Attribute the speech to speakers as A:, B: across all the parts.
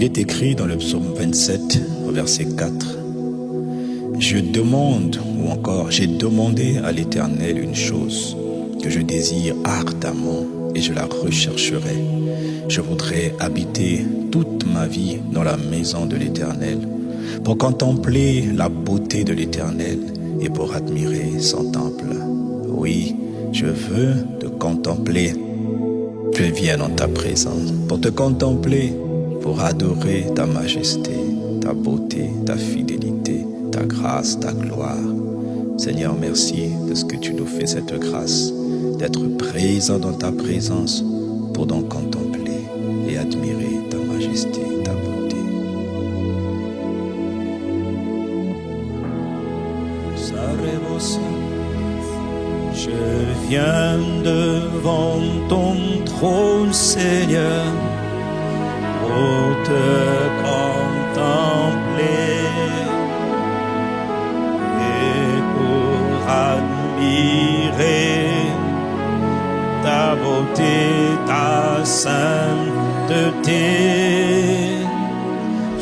A: Il est écrit dans le psaume 27, au verset 4, « Je demande, ou encore, j'ai demandé à l'Éternel une chose que je désire ardemment et je la rechercherai. Je voudrais habiter toute ma vie dans la maison de l'Éternel pour contempler la beauté de l'Éternel et pour admirer son temple. Oui, je veux te contempler. Je viens dans ta présence pour te contempler, pour adorer ta majesté, ta beauté, ta fidélité, ta grâce, ta gloire. Seigneur, merci de ce que tu nous fais cette grâce, d'être présent dans ta présence pour donc contempler et admirer ta majesté, ta beauté.
B: Je viens devant ton trône, Seigneur, pour te contempler et pour admirer ta beauté, ta sainteté.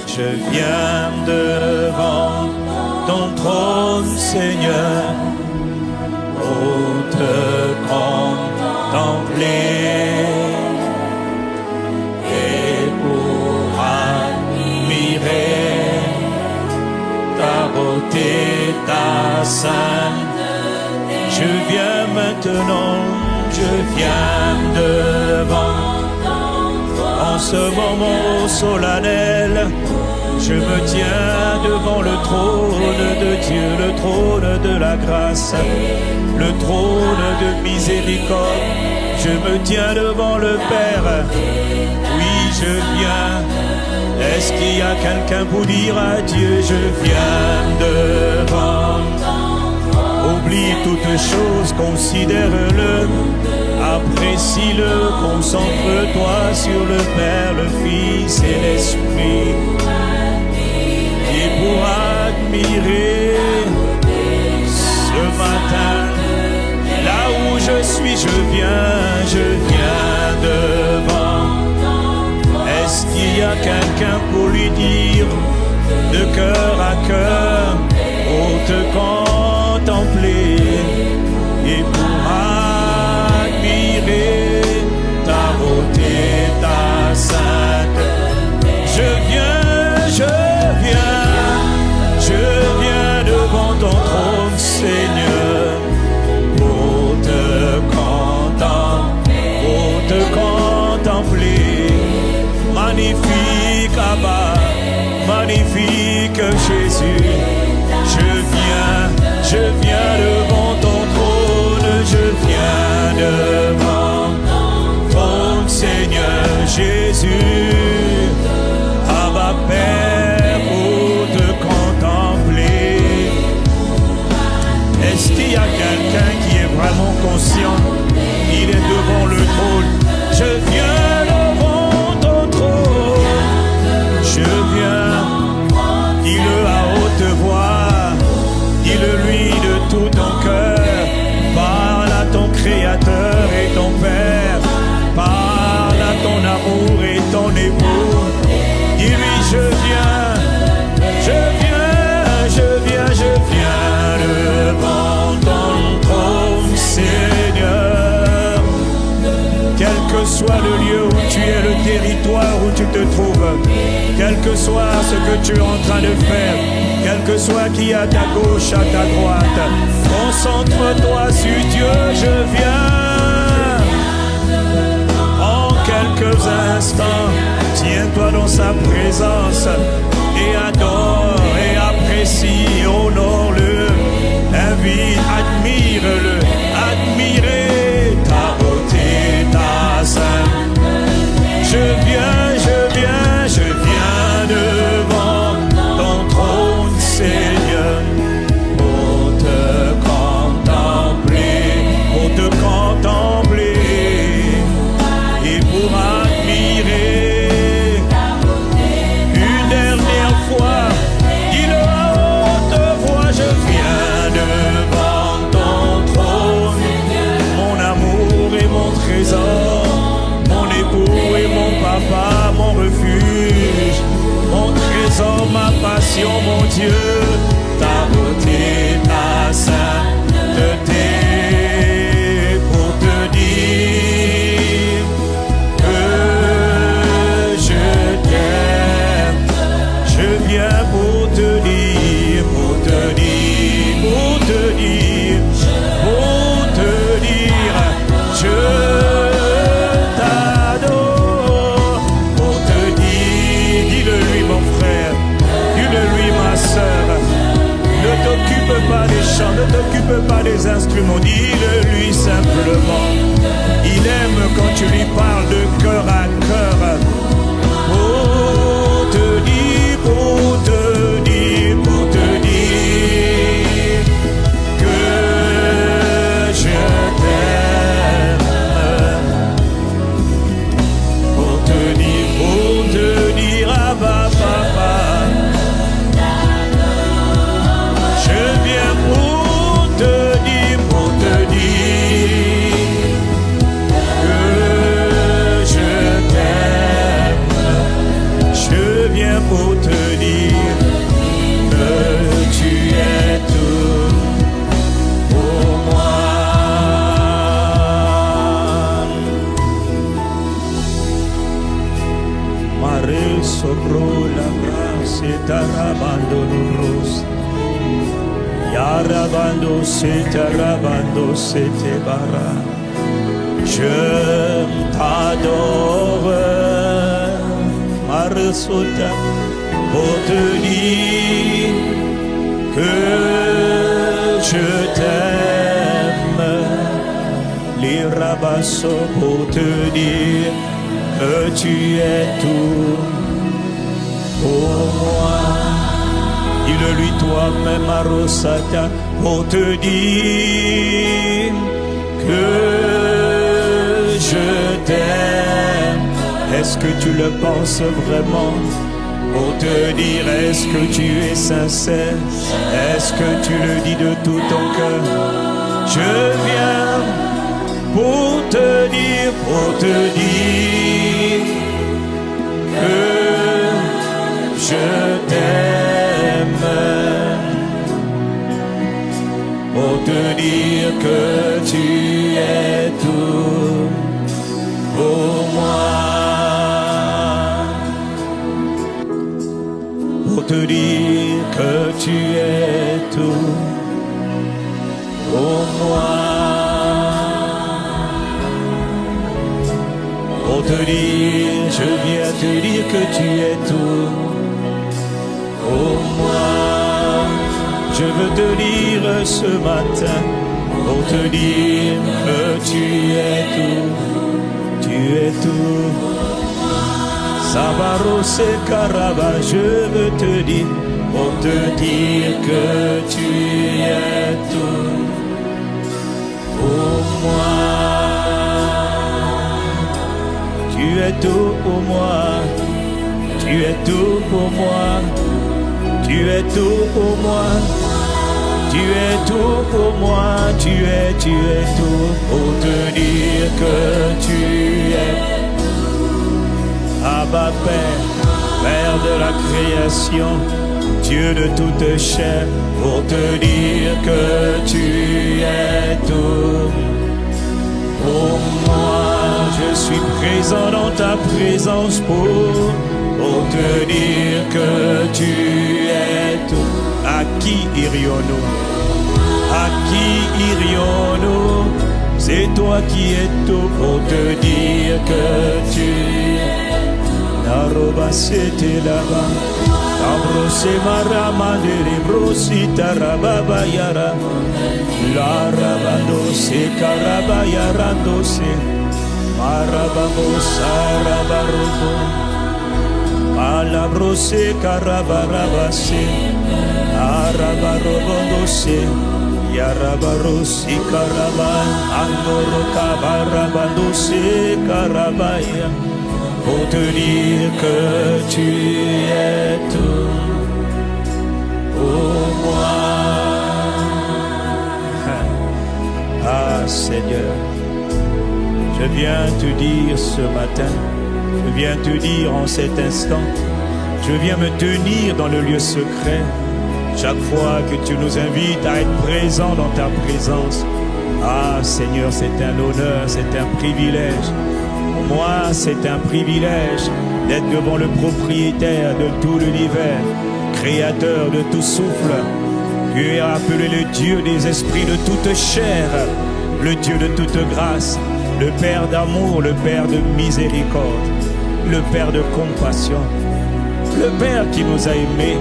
B: Je viens devant ton trône, Seigneur, pour te contempler et pour admirer ta beauté, ta sainteté. Je viens maintenant, je viens devant en ce moment solennel. Je me tiens devant le trône de Dieu, le trône de la grâce, le trône de miséricorde. Je me tiens devant le Père. Oui, je viens. Est-ce qu'il y a quelqu'un pour dire à Dieu, je viens devant? Oublie toutes choses, considère-le, apprécie-le, concentre-toi sur le Père, le Fils et l'Esprit. Et pour admirer ce matin, là où je suis, je viens devant. Est-ce qu'il y a quelqu'un pour lui dire de cœur à cœur, pour te contempler et pour admirer ta beauté, ta sainteté? Je viens devant ton trône, Seigneur, pour te contempler. Magnifique Abba, magnifique Jésus. Je viens devant ton trône, je viens devant ton trône, Seigneur Jésus. Abba Père, pour te contempler. Est-ce qu'il y a quelqu'un qui est vraiment conscient? Il est devant le trône. Je viens devant ton trône. Je viens. Dis-le à haute voix. Dis-le-lui de tout ton cœur. Parle à ton Créateur et ton Père. Parle à ton amour et ton époux. Dis-lui, je viens devant ton trône, Seigneur. Quel que soit le lieu où tu es, le territoire où tu te trouves, quel que soit ce que tu es en train de faire, quel que soit qui est à ta gauche, à ta droite, concentre-toi sur Dieu, je viens. En quelques instants, tiens-toi dans sa présence et adore et apprécie, honore-le, invite, admire-le, admirez ta beauté, ta sainteté. Je viens devant ton trône, Seigneur, pour te contempler et pour admirer. Une dernière fois, dis-le à haute voix, je viens devant ton trône, mon amour et mon trésor, mon époux et mon papa, mon refuge. création, mon Dieu, ta beauté, ta sainteté, pour te dire que je t'aime. Je viens pour te dire, pour te dire, pour te dire, pour te dire, je t'adore. Pour te dire, dis-le-lui mon frère, dis-le-lui ma sœur. Ne t'occupe pas des chants, ne t'occupe pas des instruments, dis-le-lui simplement. Il aime quand tu lui parles de cœur à cœur. Pour te dire, pour te dire, pour te dire que je t'aime. Pour te dire, ah papa. Je viens pour te dire que je t'aime. Je viens pour te dire que tu es tout pour moi. Mare sopro la grâce et tarabando rose. Yarabando se te bara. Je t'adore, Marsota, pour te dire que je t'aime. L'irabasso pour te dire que tu es tout pour moi. Dis-le-lui toi-même, Arosata, pour te dire que je t'aime. Est-ce que tu le penses vraiment? Pour te dire, est-ce que tu es sincère? Est-ce que tu le dis de tout ton cœur? Je viens pour te dire que je t'aime. Pour te dire que tu es tout pour moi. Pour te dire que tu es tout pour moi. Pour te dire, je viens te dire que tu es tout pour moi. Je veux te dire ce matin, pour te dire que tu es tout, tu es tout. Sabaro se caraba, je veux te dire, pour te dire que tu es tout pour moi. Tu es tout pour moi, tu es tout pour moi. Tu es tout pour moi, tu es tout pour moi, tu es tout pour te dire que tu es Abba Père, Père de la création, Dieu de toute chair, pour te dire que tu es tout pour moi. Je suis présent dans ta présence pour te dire que tu es tout. À qui irions-nous? À qui irions-nous? C'est toi qui es tout pour te dire que tu es. Naroba c'était là-bas. Abrose marama de rebrosi tarababa yara. La rabando se karaba yarando se. Marabamo sarabaruko. Alabrose karabarabase, arabarobondose, yarabarosi karaba, andoro kabarabandose karabaya, pour te dire que tu es tout pour moi. Ah Seigneur, je viens te dire ce matin, je viens te dire en cet instant, Je viens me tenir dans le lieu secret. Chaque fois que tu nous invites à être présents dans ta présence. Ah Seigneur, c'est un honneur, c'est un privilège. Pour moi, c'est un privilège d'être devant le propriétaire de tout l'univers, créateur de tout souffle. Tu es appelé le Dieu des esprits de toute chair, le Dieu de toute grâce, le Père d'amour, le Père de miséricorde, le Père de compassion, le Père qui nous a aimés,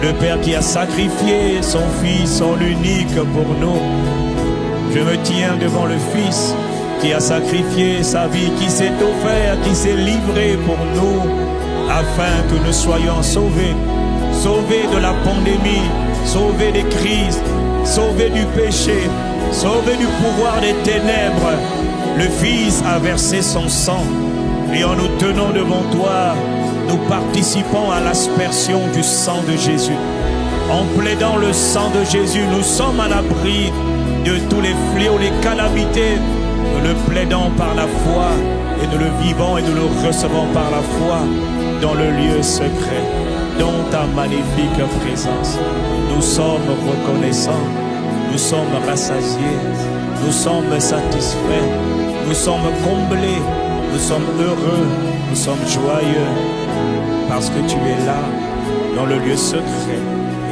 B: le Père qui a sacrifié son Fils, son unique pour nous. Je me tiens devant le Fils qui a sacrifié sa vie, qui s'est offert, qui s'est livré pour nous, afin que nous soyons sauvés, sauvés de la pandémie, sauvés des crises, sauvés du péché, sauvés du pouvoir des ténèbres. Le Fils a versé son sang, et en nous tenant devant toi, nous participons à l'aspersion du sang de Jésus. En plaidant le sang de Jésus, nous sommes à l'abri de tous les fléaux, les calamités. Nous le plaidons par la foi et nous le vivons et nous le recevons par la foi dans le lieu secret, dans ta magnifique présence. Nous sommes reconnaissants, nous sommes rassasiés, nous sommes satisfaits, nous sommes comblés, nous sommes heureux, nous sommes joyeux parce que tu es là dans le lieu secret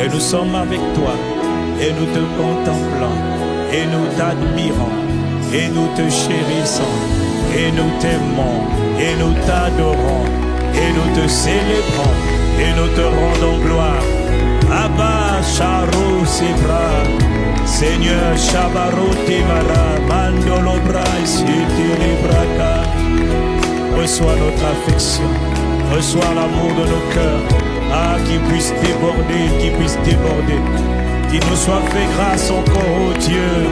B: et nous sommes avec toi et nous te contemplons et nous t'admirons. Et nous te chérissons, et nous t'aimons, et nous t'adorons, et nous te célébrons, et nous te rendons gloire. Abba, Charou, Sibra, Seigneur, Shabarou, Timara, Mandolo, Brais, Braka. Reçois notre affection, reçois l'amour de nos cœurs, ah, qui puisse déborder, qu'il nous soit fait grâce encore, oh Dieu,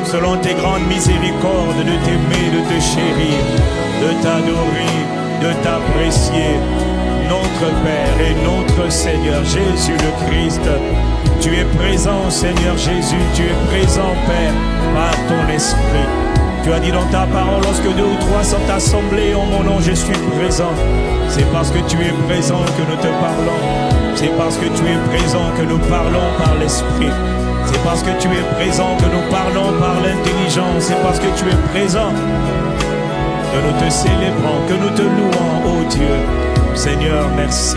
B: selon tes grandes miséricordes, de t'aimer, de te chérir, de t'adorer, de t'apprécier, notre Père et notre Seigneur Jésus le Christ. Tu es présent, Seigneur Jésus, tu es présent, Père, par ton esprit. Tu as dit dans ta parole, lorsque 2 ou 3 sont assemblés en mon nom, je suis présent. C'est parce que tu es présent que nous te parlons. C'est parce que tu es présent que nous parlons par l'esprit. C'est parce que tu es présent que nous parlons par l'intelligence. C'est parce que tu es présent que nous te célébrons, que nous te louons, ô Dieu. Seigneur, merci.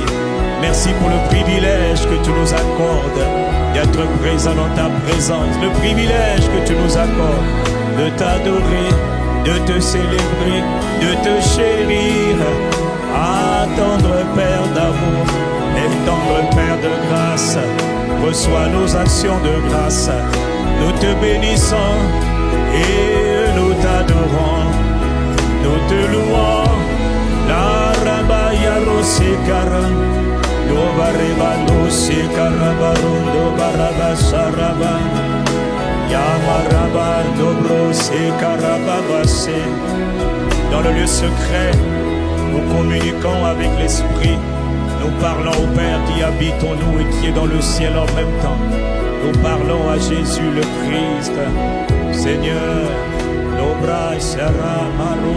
B: Merci pour le privilège que tu nous accordes d'être présent dans ta présence. Le privilège que tu nous accordes de t'adorer, de te célébrer, de te chérir. Ah, tendre Père d'amour et tendre Père de grâce, reçois nos actions de grâce. Nous te bénissons et nous t'adorons. Nous te louons. La rabaya rosikara, do bareba rosikara barundo baraba saraba, yamaraba dobro sikara babase. Dans le lieu secret, nous communiquons avec l'Esprit. Nous parlons au Père qui habite en nous et qui est dans le ciel en même temps. Nous parlons à Jésus le Christ. Seigneur, nos bras serra maro